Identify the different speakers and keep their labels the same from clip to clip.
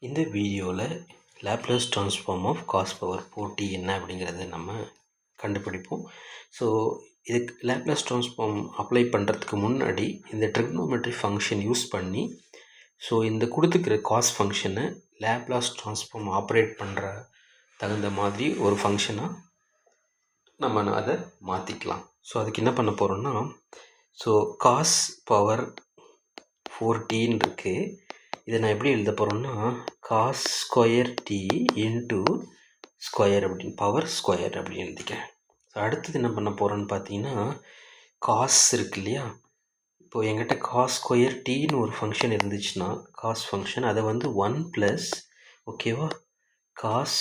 Speaker 1: இந்த வீடியோவில் Laplace transform of cos power போட்டி என்ன அப்படிங்கிறத நம்ம கண்டுபிடிப்போம். ஸோ இதுக்கு லேப்லஸ் ட்ரான்ஸ்ஃபார்ம் அப்ளை பண்ணுறதுக்கு முன்னாடி இந்த ட்ரிக்னோமெட்ரி ஃபங்க்ஷன் யூஸ் பண்ணி ஸோ இந்த கொடுத்துக்கிற காஸ் ஃபங்க்ஷனை லேப்லாஸ் ட்ரான்ஸ்ஃபார்ம் ஆப்ரேட் பண்ணுற தகுந்த மாதிரி ஒரு ஃபங்க்ஷனாக நம்ம அதை மாற்றிக்கலாம். ஸோ அதுக்கு என்ன பண்ண போகிறோம்னா, ஸோ காஸ் பவர் 4t இருக்குது. இதை நான் எப்படி எழுத போகிறேன்னா, cos square t into square அப்படின்னு பவர் ஸ்கொயர் அப்படின்னு எழுதிக்கிறேன். ஸோ அடுத்தது என்ன பண்ண போகிறோன்னு பார்த்தீங்கன்னா, காஸ் இருக்கு இல்லையா, இப்போது என்கிட்ட காஸ் ஸ்கொயர் டின்னு ஒரு ஃபங்க்ஷன் இருந்துச்சுன்னா, காஸ் ஃபங்க்ஷன் அதை வந்து 1 + ஓகேவா காஸ்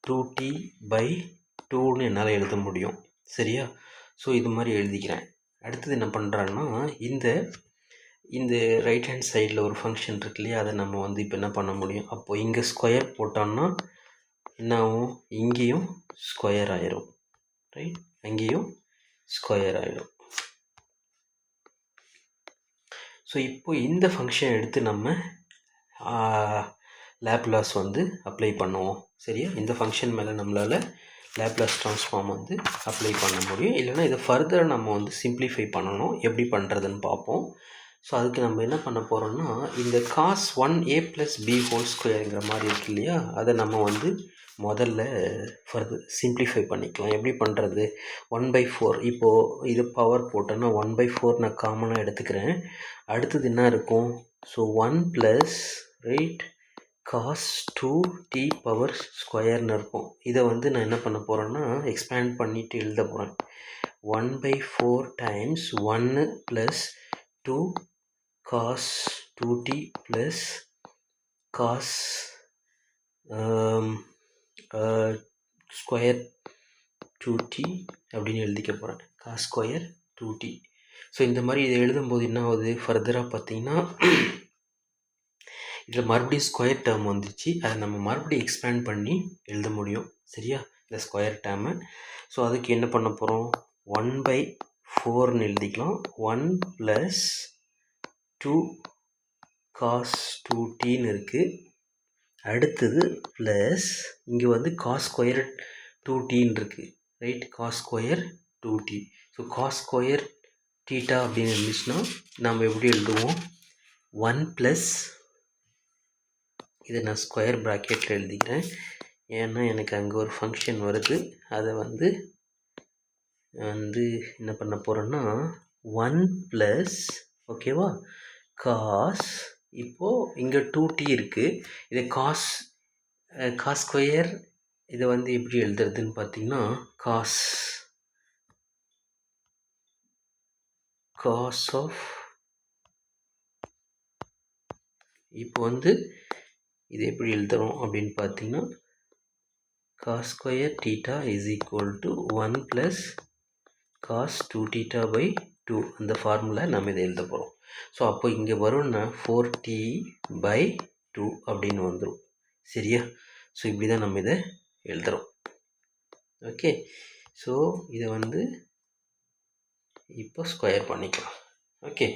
Speaker 1: 2t/2ன்னு என்னால் எழுத முடியும். சரியா? ஸோ இது மாதிரி எழுதிக்கிறேன். அடுத்தது என்ன பண்ணுறான்னா, இந்த ரைட் ஹேண்ட் சைடில் ஒரு ஃபங்க்ஷன் இருக்கு இல்லையா, அதை நம்ம வந்து இப்போ என்ன பண்ண முடியும், அப்போது இங்கே ஸ்கொயர் போட்டோம்னா என்ன ஆகும், இங்கேயும் ஸ்கொயர் ஆயிரும். ரைட், அங்கேயும் ஸ்கொயர் ஆயிடும். ஸோ இப்போ இந்த ஃபங்க்ஷன் எடுத்து நம்ம லேப்லாஸ் வந்து அப்ளை பண்ணுவோம். சரியா? இந்த ஃபங்க்ஷன் மேலே நம்மளால் லேப்லாஸ் ட்ரான்ஸ்ஃபார்ம் வந்து அப்ளை பண்ண முடியும். இல்லைனா இதை ஃபர்தர் நம்ம வந்து சிம்ப்ளிஃபை பண்ணணும். எப்படி பண்ணுறதுன்னு பார்ப்போம். ஸோ அதுக்கு நம்ம என்ன பண்ண போகிறோம்னா, இந்த காஸ் 1a + b² மாதிரி இருக்கு இல்லையா, அதை நம்ம வந்து முதல்ல ஃபர்தர் சிம்ப்ளிஃபை பண்ணிக்கலாம். எப்படி பண்ணுறது, 1/4 இப்போது இது பவர் போட்டோன்னா 1/4 நான் காமனாக எடுத்துக்கிறேன். அடுத்தது என்ன இருக்கும், ஸோ 1 ரைட் காஸ் 2t² இருக்கும். இதை வந்து நான் என்ன பண்ண போகிறேன்னா, எக்ஸ்பேண்ட் பண்ணிவிட்டு எழுத போகிறேன். 1/4 times 1 + 2 cos 2t plus cos square 2t அப்படின்னு எழுதிக்க போகிறேன். Cos square 2t. ஸோ இந்த மாதிரி இதை எழுதும்போது என்ன ஆகுது, ஃபர்தராக பார்த்தீங்கன்னா இதில் மறுபடியும் ஸ்கொயர் டேர்ம் வந்துச்சு. அதை நம்ம மறுபடியும் எக்ஸ்பேண்ட் பண்ணி எழுத முடியும். சரியா? இந்த ஸ்கொயர் டேர்மை. ஸோ அதுக்கு என்ன பண்ண போகிறோம், 1/4ன்னு எழுதிக்கலாம். 1 + 2 cos 2tன்னு இருக்குது. அடுத்தது ப்ளஸ் இங்கே வந்து காஸ் ஸ்கொயர் 2tன்னு இருக்குது. Right, cos square 2t. So cos square theta அப்படின்னு இருந்துச்சுன்னா நம்ம எப்படி எழுதுவோம், 1 + இதை நான் ஸ்கொயர் ப்ராக்கெட்டில் எழுதிக்கிறேன். ஏன்னா எனக்கு அங்கே ஒரு ஃபங்க்ஷன் வருது. அதை வந்து என்ன பண்ண போகிறேன்னா 1 + ஓகேவா காஸ், இப்போது இங்கே 2t இருக்குது. இதை காஸ் ஸ்கொயர் இதை வந்து எப்படி எழுதுறதுன்னு பார்த்தீங்கன்னா, காஸ் ஆஃப், இப்போ வந்து இது எப்படி எழுதுறோம் அப்படின்னு பார்த்தீங்கன்னா, cos square theta is equal to 1 + cos 2θ/2. அந்த ஃபார்முலா நம்ம இதை எழுத போகிறோம். ஸோ அப்போ இங்கே வரும்னா 4t/2 அப்படின்னு வந்துடும். சரியா? ஸோ இப்படி தான் நம்ம இதை எழுதுகிறோம். ஓகே, ஸோ இதை வந்து இப்போ ஸ்கொயர் பண்ணிக்கலாம். ஓகே,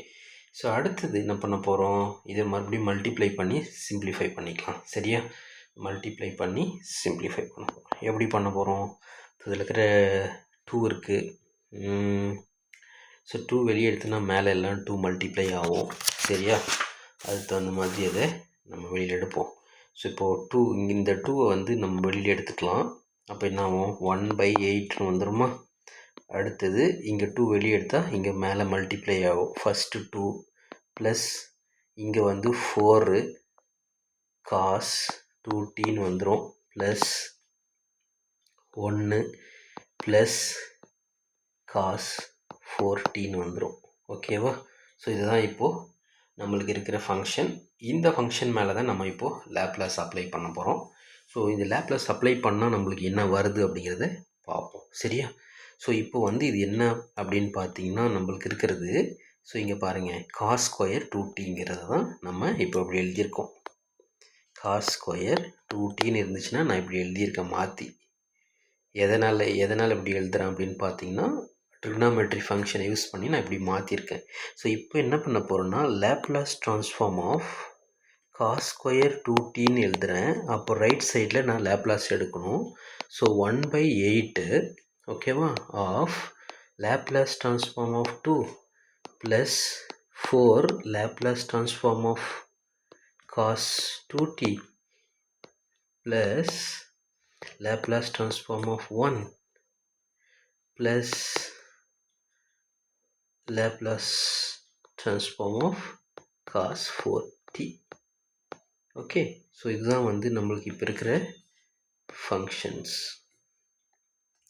Speaker 1: ஸோ அடுத்தது என்ன பண்ண போகிறோம், இதை மறுபடியும் மல்டிப்ளை பண்ணி சிம்ப்ளிஃபை பண்ணிக்கலாம். சரியா? மல்டிப்ளை பண்ணி சிம்ப்ளிஃபை பண்ண போகிறோம். எப்படி பண்ண போகிறோம், இதில் இருக்கிற 2 இருக்குது. ஸோ 2 வெளியே எடுத்தோன்னா மேலே எல்லாம் 2 மல்டிப்ளை ஆகும். சரியா? அதுக்கு தகுந்த மாதிரி அதை நம்ம வெளியில் எடுப்போம். ஸோ இப்போது 2 இங்கே இந்த 2வை வந்து நம்ம வெளியில் எடுத்துக்கலாம். அப்போ என்ன ஆகும், 1/8ன்னு வந்துடுமா. அடுத்தது இங்கே 2 வெளியே எடுத்தால் இங்கே மேலே மல்டிப்ளை ஆகும். ஃபஸ்ட்டு 2 ப்ளஸ் இங்கே வந்து 4 காஸ் 2tன்னு வந்துடும், ப்ளஸ் 1 ப்ளஸ் காஸ் 4tன்னு வந்துடும். ஓகேவா? ஸோ இதுதான் இப்போது நம்மளுக்கு இருக்கிற ஃபங்க்ஷன். இந்த ஃபங்க்ஷன் மேலே தான் நம்ம இப்போது லேப்லாஸ் அப்ளை பண்ண போகிறோம். ஸோ இந்த லேப்லாஸ் அப்ளை பண்ணால் நம்மளுக்கு என்ன வருது அப்படிங்கிறத பார்ப்போம். சரியா? ஸோ இப்போ வந்து இது என்ன அப்படின்னு பார்த்தீங்கன்னா, நம்மளுக்கு இருக்கிறது, ஸோ இங்கே பாருங்கள், காஸ் ஸ்கொயர் 2tங்கிறது தான் நம்ம இப்போ இப்படி எழுதியிருக்கோம். காஸ் ஸ்கொயர் 2tன்னு இருந்துச்சுன்னா நான் இப்படி எழுதியிருக்கேன் மாற்றி. எதனால் இப்படி எழுதுகிறேன் அப்படின்னு பார்த்தீங்கன்னா, ட்ரிக்னாமெட்ரி ஃபங்க்ஷனை யூஸ் பண்ணி நான் இப்படி மாற்றிருக்கேன். ஸோ இப்போ என்ன பண்ண போகிறோன்னா, Laplace transform of cos square 2tன்னு எழுதுகிறேன். அப்போ ரைட் சைடில் நான் லேப்லாஸ் எடுக்கணும். ஸோ 1/8 ஓகேவா of Laplace transform of 2 plus 4 Laplace transform of cos 2t plus Laplace transform of 1 plus Laplace transform of cos 4t. Okay, so இதுதான் வந்து நம்மளுக்கு இப்போ இருக்கிற ஃபங்க்ஷன்ஸ்.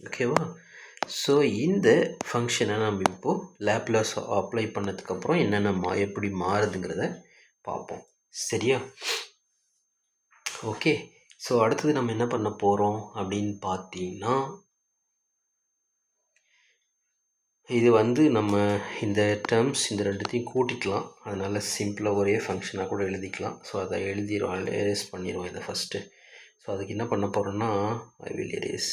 Speaker 1: ஓகேவா? ஸோ இந்த ஃபங்க்ஷனை நம்ம இப்போது லேப்லாஸ் அப்ளை பண்ணதுக்கப்புறம் என்னென்ன எப்படி மாறுதுங்கிறத பார்ப்போம். சரியா? ஓகே, ஸோ அடுத்தது நம்ம என்ன பண்ண போகிறோம் அப்படின்னு பார்த்தீங்கன்னா, இது வந்து நம்ம இந்த டேர்ம்ஸ் இந்த ரெண்டுத்தையும் கூட்டிக்கலாம். அதனால் சிம்பிளாக ஒரே ஃபங்க்ஷனாக கூட எழுதிக்கலாம். ஸோ அதை எழுதிடுவோம், எரேஸ் பண்ணிடுவோம் இதை ஃபஸ்ட்டு. ஸோ அதுக்கு என்ன பண்ண போகிறோன்னா, ஐ வில் எரேஸ்.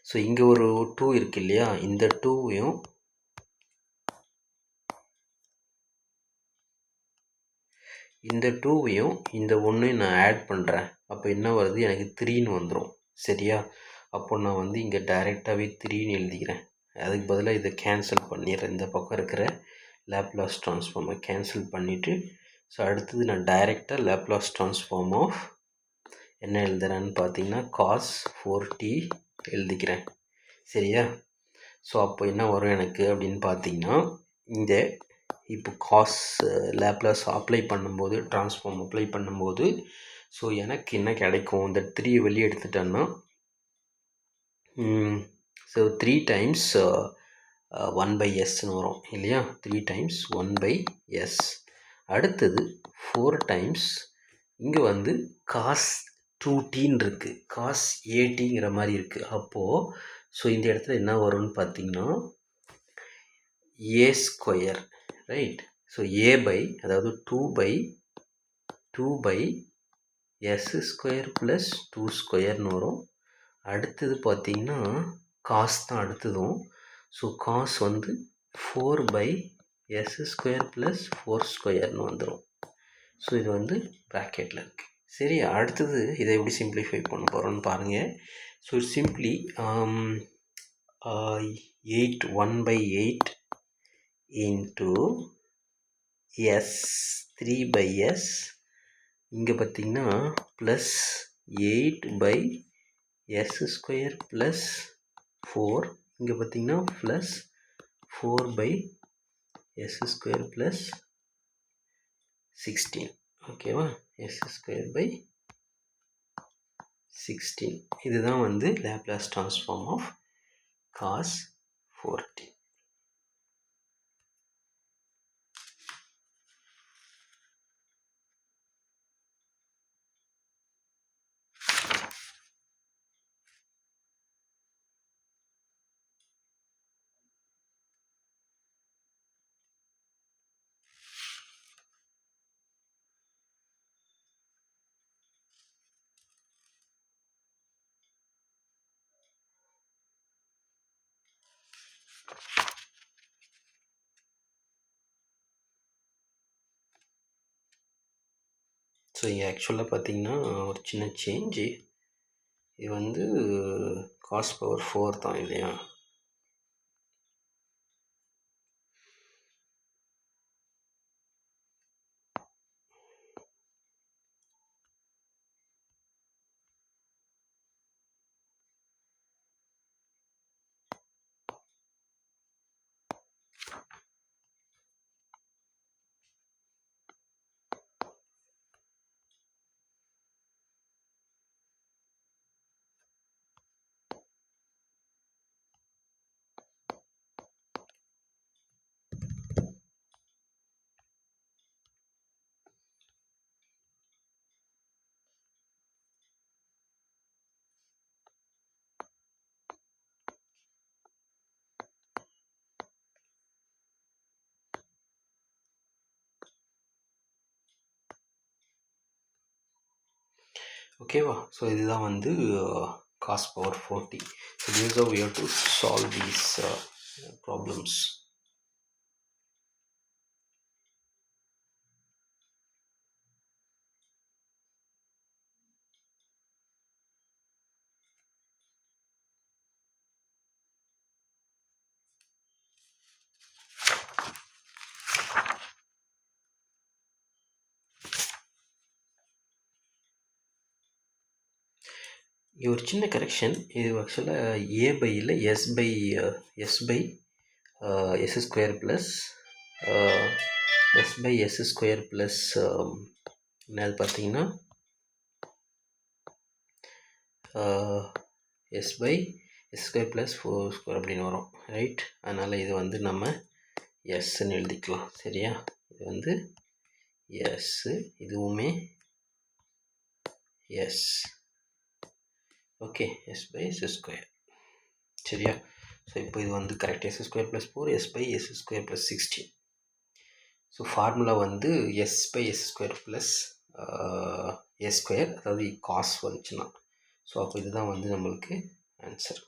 Speaker 1: ஸோ இங்கே ஒரு 2 இருக்குது இல்லையா, இந்த 2வையும் இந்த 2வையும் இந்த 1ஐயும் நான் ஆட் பண்ணுறேன். அப்போ என்ன வருது, எனக்கு 3ன்னு வந்துடும். சரியா? அப்போ நான் வந்து இங்கே டைரெக்டாகவே 3ன்னு எழுதிக்கிறேன். அதுக்கு பதிலாக இதை கேன்சல் பண்ணிடுறேன். இந்த பக்கம் இருக்கிற லேப்லாஸ் ட்ரான்ஸ்ஃபார்மை கேன்சல் பண்ணிவிட்டு, ஸோ அடுத்தது நான் டைரெக்டாக லேப்லாஸ் ட்ரான்ஸ்ஃபார்ம் ஆஃப் என்ன எழுதுறேன்னு பார்த்தீங்கன்னா காஸ் 4t எழுதிக்கிறேன். சரியா? ஸோ அப்போ என்ன வரும் எனக்கு அப்படின்னு பார்த்தீங்கன்னா, இந்த இப்போ காஸ் லேப்லாஸ் அப்ளை பண்ணும்போது, ட்ரான்ஸ்ஃபார்ம் அப்ளை பண்ணும்போது, ஸோ எனக்கு என்ன கிடைக்கும், இந்த 3 வெளியே எடுத்துட்டேன்னா, ஸோ 3 டைம்ஸ் 1/sன்னு வரும் இல்லையா, 3 டைம்ஸ் 1/s. அடுத்தது 4 டைம்ஸ் இங்கே வந்து காஸ் 2tன்னு இருக்குது, காஸ் 8ங்கிற மாதிரி இருக்குது. அப்போது ஸோ இந்த இடத்துல என்ன வரும்னு பார்த்தீங்கன்னா, a ஸ்கொயர், ரைட்? ஸோ அதாவது 2/s ஸ்கொயர் ப்ளஸ் 2 ஸ்கொயர்னு வரும். அடுத்தது பார்த்திங்கன்னா காஸ் தான் அடுத்ததும். ஸோ காஸ் வந்து 4/s ஸ்கொயர் ப்ளஸ் 4 ஸ்கொயர்னு வந்துடும். ஸோ இது வந்து ப்ராக்கெட்டில் இருக்குது. சரி, அடுத்தது இதை எப்படி சிம்பிளிஃபை பண்ண போகிறோன்னு பாருங்கள். So simply 1/8 into s 3/s, இங்கே பார்த்திங்கன்னா ப்ளஸ் 8/s ஸ்கொயர் ப்ளஸ் 4, இங்கே பார்த்திங்கன்னா ப்ளஸ் 4/s ஸ்கொயர் ப்ளஸ் 16. ஓகேவா? s square by 16. இதுதான் வந்து Laplace transform of cos 4t. So இங்கே ஆக்சுவலாக பார்த்திங்கன்னா ஒரு சின்ன சேஞ்சு. இது வந்து காஸ் பவர் 4 தான் இல்லையா? ஓகேவா? ஸோ இதுதான் வந்து cos power 40. So this is how we have to solve these problems. இங்கே ஒரு சின்ன கரெக்ஷன். இது ஆக்சுவலாக ஏ பை இல்லை, S by S square plus S square plus என்னது பார்த்தீங்கன்னா S by S square plus 4 square அப்படின்னு வரும், ரைட்? அதனால் இது வந்து நம்ம எஸ்ன்னு எழுதிக்கலாம், சரியா? இது வந்து எஸ்ஸு, இதுவுமே s. Okay, s by S square, சரியா? ஸோ இப்போ இது வந்து correct. S square plus 4 s by S square plus 16. So formula வந்து s by S square plus a square, அதாவது காஸ் வந்துச்சுன்னா. ஸோ அப்போ இதுதான் வந்து நம்மளுக்கு ஆன்சர்.